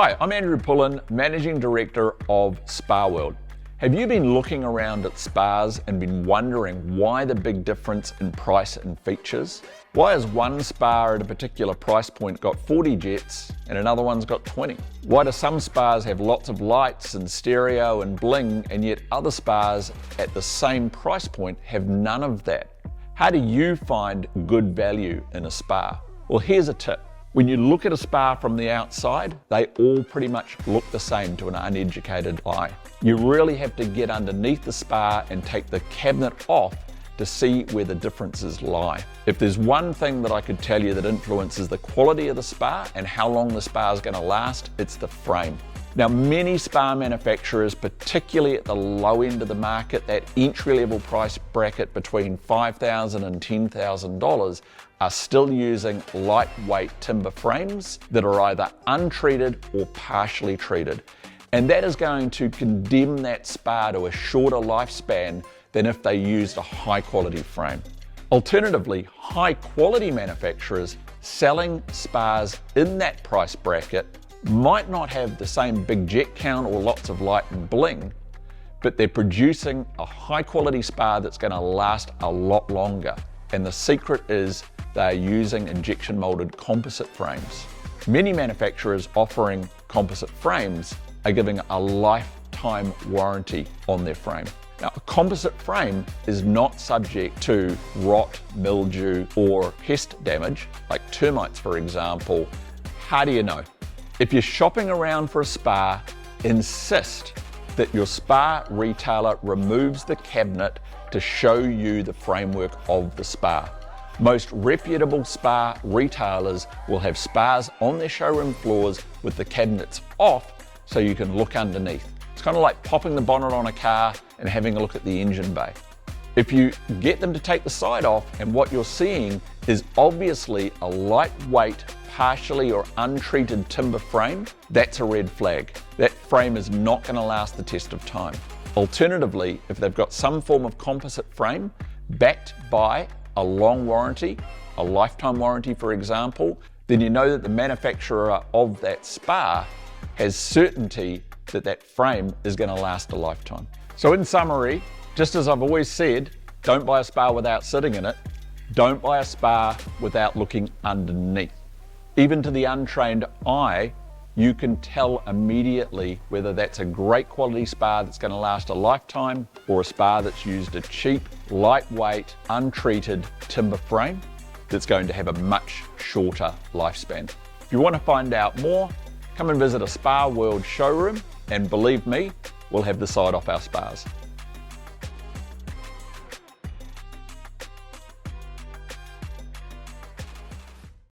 Hi, I'm Andrew Pullen, Managing Director of Spa World. Have you been looking around at spas and been wondering why the big difference in price and features? Why has one spa at a particular price point got 40 jets and another one's got 20? Why do some spas have lots of lights and stereo and bling, and yet other spas at the same price point have none of that? How do you find good value in a spa? Well, here's a tip. When you look at a spa from the outside, they all pretty much look the same to an uneducated eye. You really have to get underneath the spa and take the cabinet off to see where the differences lie. If there's one thing that I could tell you that influences the quality of the spa and how long the spa is going to last, it's the frame. Now, many spa manufacturers, particularly at the low end of the market, that entry-level price bracket between $5,000 and $10,000, are still using lightweight timber frames that are either untreated or partially treated. And that is going to condemn that spa to a shorter lifespan than if they used a high-quality frame. Alternatively, high-quality manufacturers selling spas in that price bracket might not have the same big jet count or lots of light and bling, but they're producing a high-quality spa that's going to last a lot longer. And the secret is they're using injection molded composite frames. Many manufacturers offering composite frames are giving a lifetime warranty on their frame. Now, a composite frame is not subject to rot, mildew, or pest damage, like termites, for example. How do you know? If you're shopping around for a spa, insist that your spa retailer removes the cabinet to show you the framework of the spa. Most reputable spa retailers will have spas on their showroom floors with the cabinets off so you can look underneath. It's kind of like popping the bonnet on a car and having a look at the engine bay. If you get them to take the side off and what you're seeing is obviously a lightweight, partially or untreated timber frame, that's a red flag. That frame is not going to last the test of time. Alternatively, if they've got some form of composite frame backed by a long warranty, a lifetime warranty for example, then you know that the manufacturer of that spa has certainty that that frame is going to last a lifetime. So in summary, just as I've always said, don't buy a spa without sitting in it. Don't buy a spa without looking underneath. Even to the untrained eye, you can tell immediately whether that's a great quality spa that's going to last a lifetime or a spa that's used a cheap, lightweight, untreated timber frame that's going to have a much shorter lifespan. If you want to find out more, come and visit a Spa World showroom, and believe me, we'll have the side off our spas.